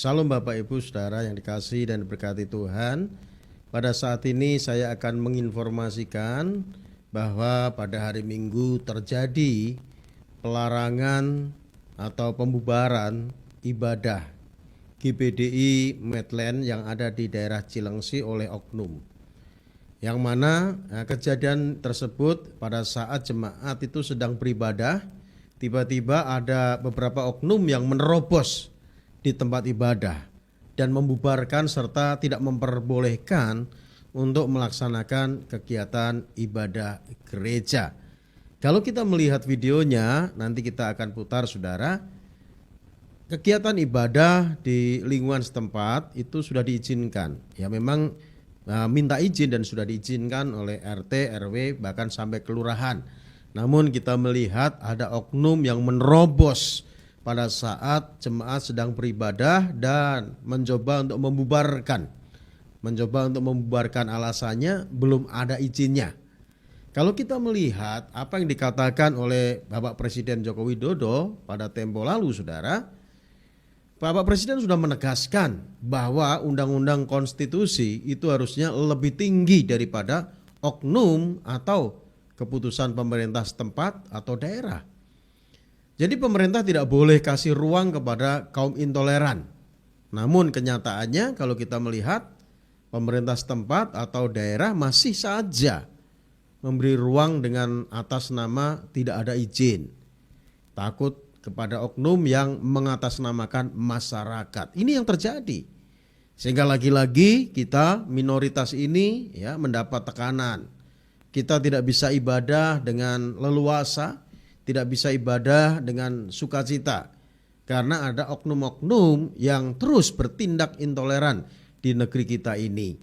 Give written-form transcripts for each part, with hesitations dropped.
Salam Bapak Ibu Saudara yang dikasihi dan diberkati Tuhan. Pada saat ini saya akan menginformasikan bahwa pada hari Minggu terjadi pelarangan atau pembubaran ibadah GBDI Medland yang ada di daerah Cilengsi oleh oknum. Yang mana kejadian tersebut pada saat jemaat itu sedang beribadah, tiba-tiba ada beberapa oknum yang menerobos di tempat ibadah dan membubarkan serta tidak memperbolehkan untuk melaksanakan kegiatan ibadah gereja. Kalau kita melihat videonya, nanti kita akan putar saudara, kegiatan ibadah di lingkungan setempat itu sudah diizinkan. Ya memang minta izin dan sudah diizinkan oleh RT, RW, bahkan sampai kelurahan. Namun kita melihat ada oknum yang menerobos pada saat jemaat sedang beribadah dan mencoba untuk membubarkan alasannya belum ada izinnya. Kalau kita melihat apa yang dikatakan oleh Bapak Presiden Joko Widodo pada tempo lalu saudara, Bapak Presiden sudah menegaskan bahwa undang-undang konstitusi itu harusnya lebih tinggi daripada oknum atau keputusan pemerintah setempat atau daerah. Jadi pemerintah tidak boleh kasih ruang kepada kaum intoleran. Namun kenyataannya kalau kita melihat pemerintah setempat atau daerah masih saja memberi ruang dengan atas nama tidak ada izin. Takut kepada oknum yang mengatasnamakan masyarakat. Ini yang terjadi. Sehingga lagi-lagi kita minoritas ini ya mendapat tekanan. Kita tidak bisa ibadah dengan leluasa, tidak bisa ibadah dengan sukacita karena ada oknum-oknum yang terus bertindak intoleran di negeri kita ini.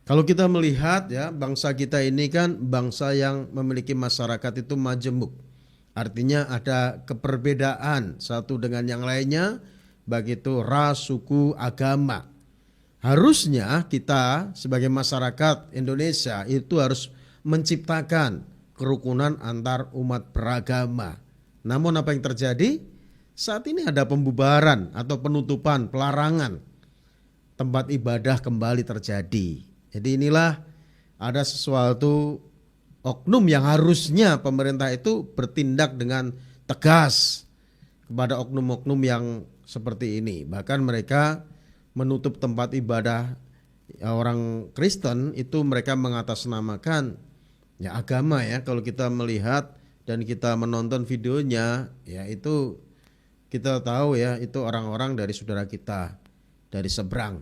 Kalau kita melihat ya, bangsa kita ini kan bangsa yang memiliki masyarakat itu majemuk. Artinya ada keperbedaan satu dengan yang lainnya, baik itu ras, suku, agama. Harusnya kita sebagai masyarakat Indonesia itu harus menciptakan kerukunan antar umat beragama. Namun apa yang terjadi? Saat ini ada pembubaran atau penutupan, pelarangan tempat ibadah kembali terjadi. Jadi inilah ada sesuatu oknum yang harusnya pemerintah itu bertindak dengan tegas kepada oknum-oknum yang seperti ini. Bahkan mereka menutup tempat ibadah orang Kristen itu mereka mengatasnamakan ya agama ya. Kalau kita melihat dan kita menonton videonya ya itu kita tahu ya itu orang-orang dari saudara kita dari seberang.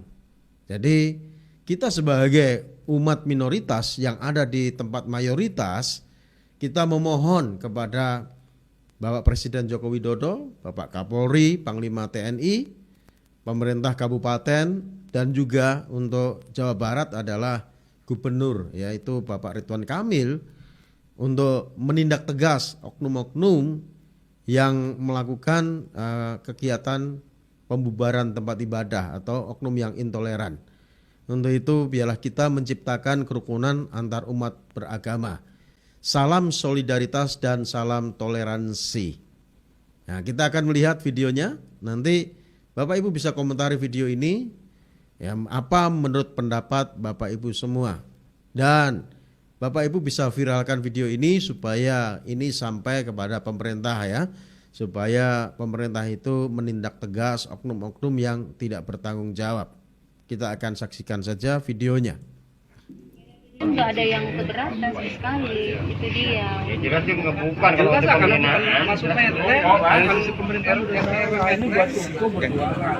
Jadi kita sebagai umat minoritas yang ada di tempat mayoritas, kita memohon kepada Bapak Presiden Joko Widodo, Bapak Kapolri, Panglima TNI, pemerintah kabupaten dan juga untuk Jawa Barat adalah Gubernur yaitu Bapak Ridwan Kamil untuk menindak tegas oknum-oknum yang melakukan kegiatan pembubaran tempat ibadah atau oknum yang intoleran. Untuk itu biarlah kita menciptakan kerukunan antar umat beragama. Salam solidaritas dan salam toleransi. Nah, kita akan melihat videonya. Nanti Bapak Ibu bisa komentari video ini. Ya, apa menurut pendapat Bapak Ibu semua. Dan Bapak Ibu bisa viralkan video ini supaya ini sampai kepada pemerintah ya. Supaya pemerintah itu menindak tegas oknum-oknum yang tidak bertanggung jawab. Kita akan saksikan saja videonya. Enggak ada yang keberatan sekali, itu dia. Ya jelas dia ngebukan kalau Jelas ada akan pembinaan. masuk PT, kalau si pemerintah udah ini buat hukum berjualan.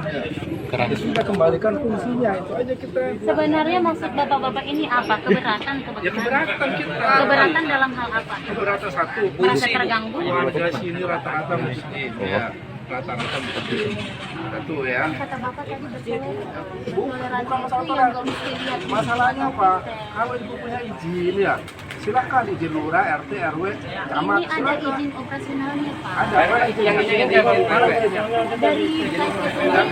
Sudah kembalikan fungsinya, itu aja kita. Sebenarnya maksud bapak-bapak ini apa? Keberatan, Ya keberatan kita. Keberatan dalam hal apa? Keberatan satu. Merasa Muslim. terganggu? Warga sini rata-rata muslim. Ya. Rata-rata muslim. Satu ya. Kata bapak tadi bertoleransi Bukan itu masalah yang nggak mesti lihat. Masalahnya apa? Kalau ibu punya izin ya, silakan izin lurah, RT, RW, camat, Ini ada silakan. izin operasionalnya Pak. Ada yang izinin siapa? Dari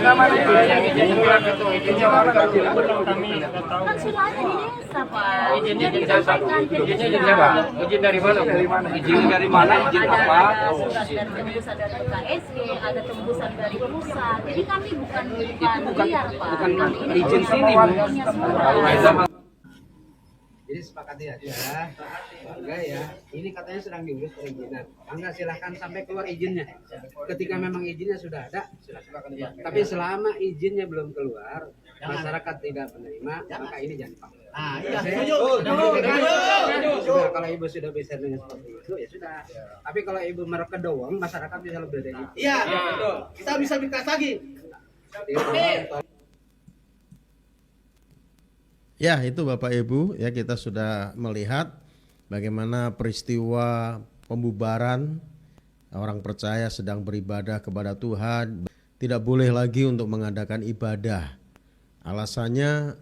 Nama itu izin lurah itu izinnya mana nanti? kan sudah ada di desa Pak. Izinnya Jadi izin siapa? sampaikan ke Izinnya izin desa. siapa? Izin dari mana? Izin dari mana? Izin Ada apa? surat dari tembusan dari KSG, ada tembusan dari pusat. Jadi kami bukan liar Pak. bukan Kami ini izin punya sini, Bu. surat. Jadi sepakati aja, enggak ya. Ini katanya sedang diurus perizinan. Enggak, silahkan sampai keluar izinnya. Ketika memang izinnya sudah ada, silakan. Tapi selama izinnya belum keluar, masyarakat tidak menerima, maka ini jangan dipakai. Ah, iya. Sudah, kalau ibu sudah bisa dengan seperti itu, ya sudah. Tapi kalau ibu mereka doang, masyarakat bisa lebih dari itu. Iya, betul. Kita bisa bikas lagi. Ya, itu Bapak Ibu, ya kita sudah melihat bagaimana peristiwa pembubaran orang percaya sedang beribadah kepada Tuhan, tidak boleh lagi untuk mengadakan ibadah. Alasannya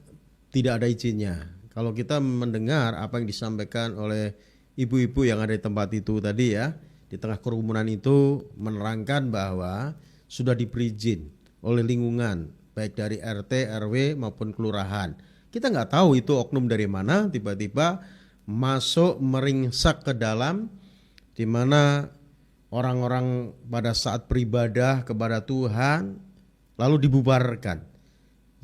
tidak ada izinnya. Kalau kita mendengar apa yang disampaikan oleh ibu-ibu yang ada di tempat itu tadi ya, di tengah kerumunan itu menerangkan bahwa sudah diberi izin oleh lingkungan, baik dari RT, RW maupun kelurahan. Kita nggak tahu itu oknum dari mana, tiba-tiba masuk meringsak ke dalam, di mana orang-orang pada saat beribadah kepada Tuhan lalu dibubarkan.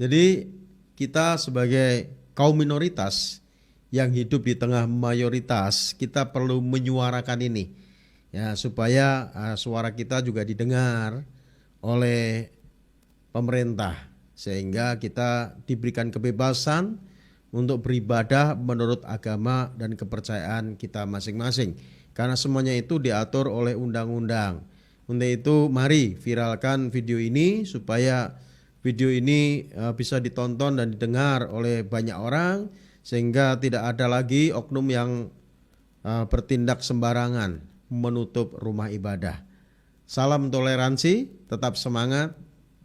Jadi kita sebagai kaum minoritas yang hidup di tengah mayoritas, kita perlu menyuarakan ini, ya supaya suara kita juga didengar oleh pemerintah, sehingga kita diberikan kebebasan untuk beribadah menurut agama dan kepercayaan kita masing-masing. Karena semuanya itu diatur oleh undang-undang. Untuk itu mari viralkan video ini supaya video ini bisa ditonton dan didengar oleh banyak orang, sehingga tidak ada lagi oknum yang bertindak sembarangan menutup rumah ibadah. Salam toleransi, tetap semangat.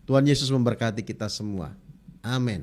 Tuhan Yesus memberkati kita semua. Amin.